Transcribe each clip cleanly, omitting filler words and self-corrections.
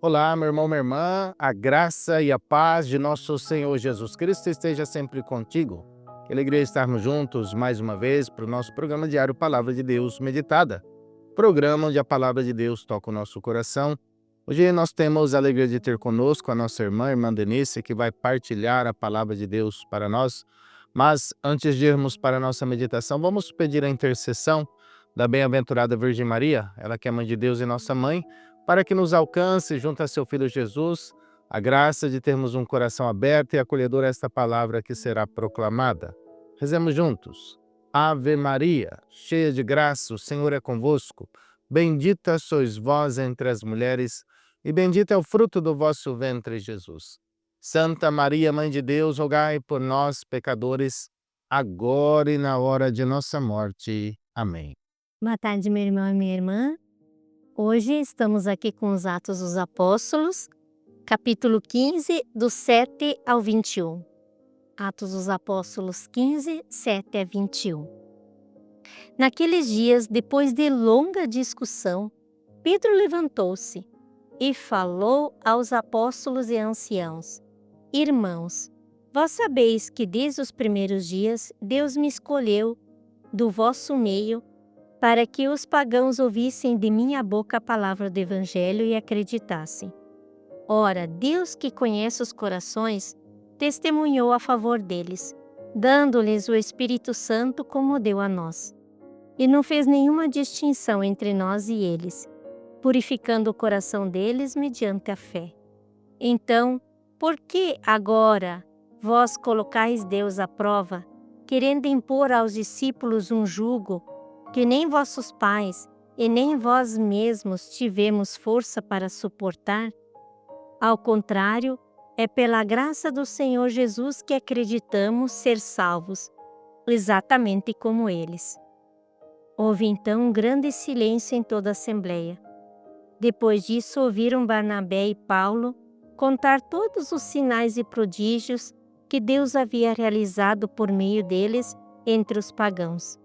Olá, meu irmão, minha irmã, a graça e a paz de nosso Senhor Jesus Cristo esteja sempre contigo. Que alegria estarmos juntos mais uma vez para o nosso programa diário Palavra de Deus Meditada. Programa onde a Palavra de Deus toca o nosso coração. Hoje nós temos a alegria de ter conosco a nossa irmã Denise, que vai partilhar a Palavra de Deus para nós. Mas antes de irmos para a nossa meditação, vamos pedir a intercessão da bem-aventurada Virgem Maria, ela que é Mãe de Deus e nossa Mãe, para que nos alcance, junto a seu Filho Jesus, a graça de termos um coração aberto e acolhedor a esta palavra que será proclamada. Rezemos juntos. Ave Maria, cheia de graça, o Senhor é convosco. Bendita sois vós entre as mulheres, e bendito é o fruto do vosso ventre, Jesus. Santa Maria, Mãe de Deus, rogai por nós, pecadores, agora e na hora de nossa morte. Amém. Boa tarde, meu irmão e minha irmã. Hoje estamos aqui com os Atos dos Apóstolos, capítulo 15, do 7 ao 21. Atos dos Apóstolos 15, 7 a 21. Naqueles dias, depois de longa discussão, Pedro levantou-se e falou aos apóstolos e anciãos: Irmãos, vós sabeis que desde os primeiros dias Deus me escolheu do vosso meio para que os pagãos ouvissem de minha boca a palavra do Evangelho e acreditassem. Ora, Deus que conhece os corações, testemunhou a favor deles, dando-lhes o Espírito Santo como deu a nós. E não fez nenhuma distinção entre nós e eles, purificando o coração deles mediante a fé. Então, por que agora vós colocais Deus à prova, querendo impor aos discípulos um jugo que nem vossos pais e nem vós mesmos tivemos força para suportar? Ao contrário, é pela graça do Senhor Jesus que acreditamos ser salvos, exatamente como eles. Houve então um grande silêncio em toda a assembleia. Depois disso, ouviram Barnabé e Paulo contar todos os sinais e prodígios que Deus havia realizado por meio deles entre os pagãos.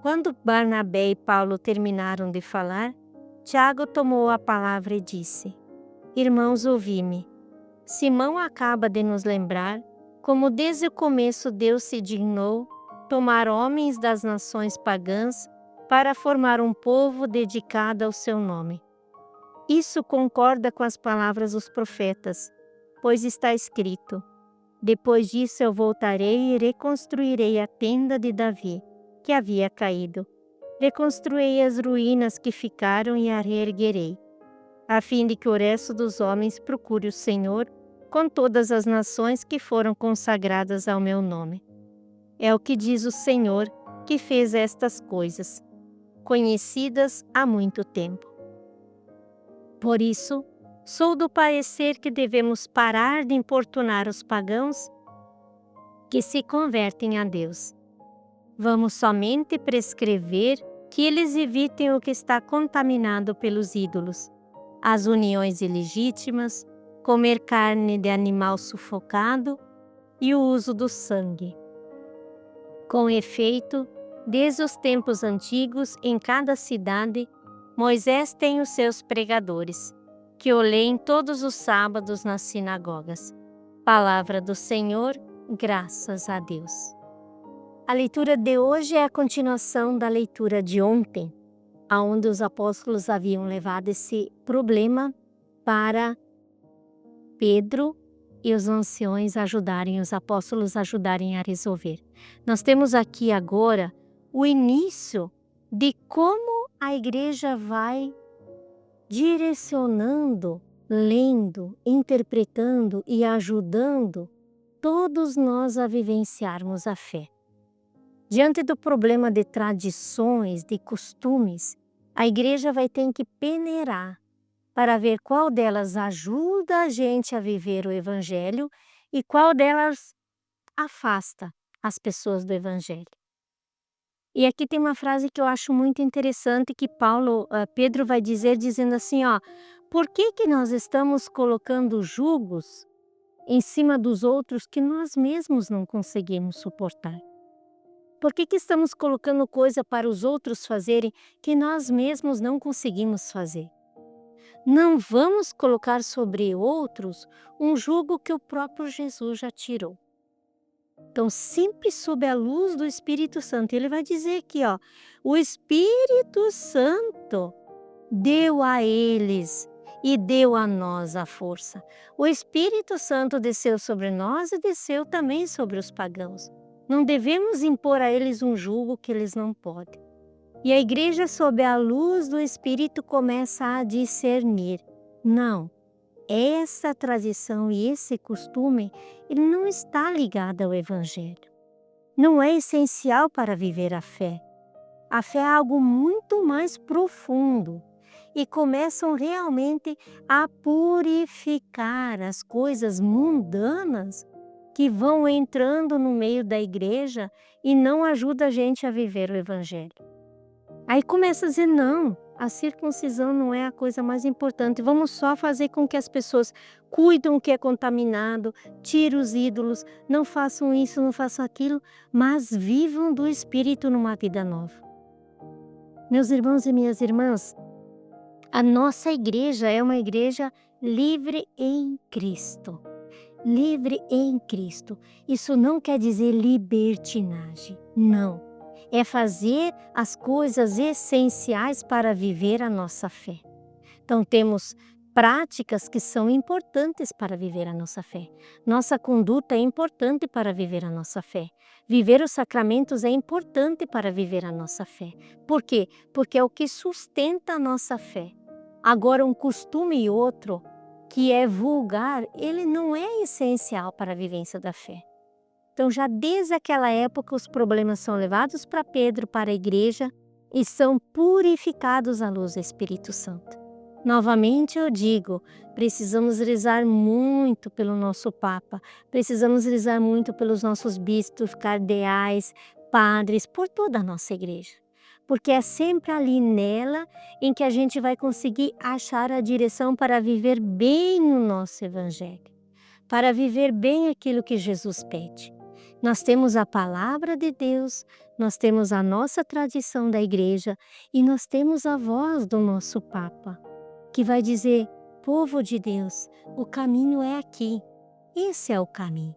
Quando Barnabé e Paulo terminaram de falar, Tiago tomou a palavra e disse: Irmãos, ouvi-me. Simão acaba de nos lembrar como desde o começo Deus se dignou tomar homens das nações pagãs para formar um povo dedicado ao seu nome. Isso concorda com as palavras dos profetas, pois está escrito: Depois disso eu voltarei e reconstruirei a tenda de Davi, que havia caído. Reconstruirei as ruínas que ficaram e a reerguerei, a fim de que o resto dos homens procure o Senhor com todas as nações que foram consagradas ao meu nome. É o que diz o Senhor, que fez estas coisas, conhecidas há muito tempo. Por isso, sou do parecer que devemos parar de importunar os pagãos que se convertem a Deus. Vamos somente prescrever que eles evitem o que está contaminado pelos ídolos, as uniões ilegítimas, comer carne de animal sufocado e o uso do sangue. Com efeito, desde os tempos antigos, em cada cidade, Moisés tem os seus pregadores, que o leem todos os sábados nas sinagogas. Palavra do Senhor, graças a Deus. A leitura de hoje é a continuação da leitura de ontem, onde os apóstolos haviam levado esse problema para Pedro e os anciões ajudarem, os apóstolos ajudarem a resolver. Nós temos aqui agora o início de como a igreja vai direcionando, lendo, interpretando e ajudando todos nós a vivenciarmos a fé. Diante do problema de tradições, de costumes, a igreja vai ter que peneirar para ver qual delas ajuda a gente a viver o Evangelho e qual delas afasta as pessoas do Evangelho. E aqui tem uma frase que eu acho muito interessante que Pedro vai dizer, dizendo assim, por que nós estamos colocando julgos em cima dos outros que nós mesmos não conseguimos suportar? Por que estamos colocando coisa para os outros fazerem que nós mesmos não conseguimos fazer? Não vamos colocar sobre outros um jugo que o próprio Jesus já tirou. Então, sempre sob a luz do Espírito Santo. Ele vai dizer aqui, ó, o Espírito Santo deu a eles e deu a nós a força. O Espírito Santo desceu sobre nós e desceu também sobre os pagãos. Não devemos impor a eles um jugo que eles não podem. E a igreja, sob a luz do Espírito, começa a discernir. Não, essa tradição e esse costume, ele não está ligado ao Evangelho. Não é essencial para viver a fé. A fé é algo muito mais profundo. E começam realmente a purificar as coisas mundanas que vão entrando no meio da igreja e não ajudam a gente a viver o Evangelho. Aí começa a dizer, não, a circuncisão não é a coisa mais importante, vamos só fazer com que as pessoas cuidem o que é contaminado, tirem os ídolos, não façam isso, não façam aquilo, mas vivam do Espírito numa vida nova. Meus irmãos e minhas irmãs, a nossa igreja é uma igreja livre em Cristo. Livre em Cristo. Isso não quer dizer libertinagem, não. É fazer as coisas essenciais para viver a nossa fé. Então temos práticas que são importantes para viver a nossa fé. Nossa conduta é importante para viver a nossa fé. Viver os sacramentos é importante para viver a nossa fé. Por quê? Porque é o que sustenta a nossa fé. Agora, um costume e outro, que é vulgar, ele não é essencial para a vivência da fé. Então, já desde aquela época, os problemas são levados para Pedro, para a igreja, e são purificados à luz do Espírito Santo. Novamente eu digo, precisamos rezar muito pelo nosso Papa, precisamos rezar muito pelos nossos bispos, cardeais, padres, por toda a nossa igreja. Porque é sempre ali nela em que a gente vai conseguir achar a direção para viver bem o nosso Evangelho, para viver bem aquilo que Jesus pede. Nós temos a palavra de Deus, nós temos a nossa tradição da igreja e nós temos a voz do nosso Papa, que vai dizer, povo de Deus, o caminho é aqui, esse é o caminho.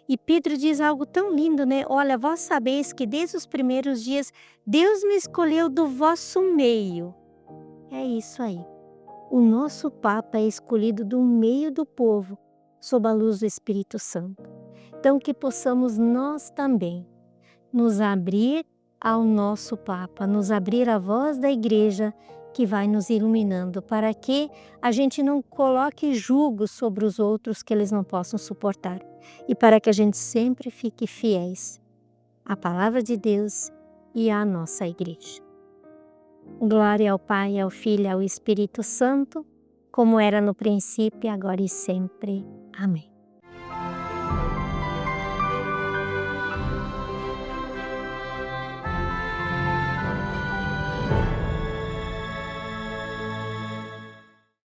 E Pedro diz algo tão lindo, né? Olha, vós sabeis que desde os primeiros dias Deus me escolheu do vosso meio. É isso aí. O nosso Papa é escolhido do meio do povo, sob a luz do Espírito Santo. Então que possamos nós também nos abrir ao nosso Papa, nos abrir à voz da igreja que vai nos iluminando, para que a gente não coloque jugo sobre os outros que eles não possam suportar e para que a gente sempre fique fiéis à palavra de Deus e à nossa igreja. Glória ao Pai, ao Filho e ao Espírito Santo, como era no princípio, agora e sempre. Amém.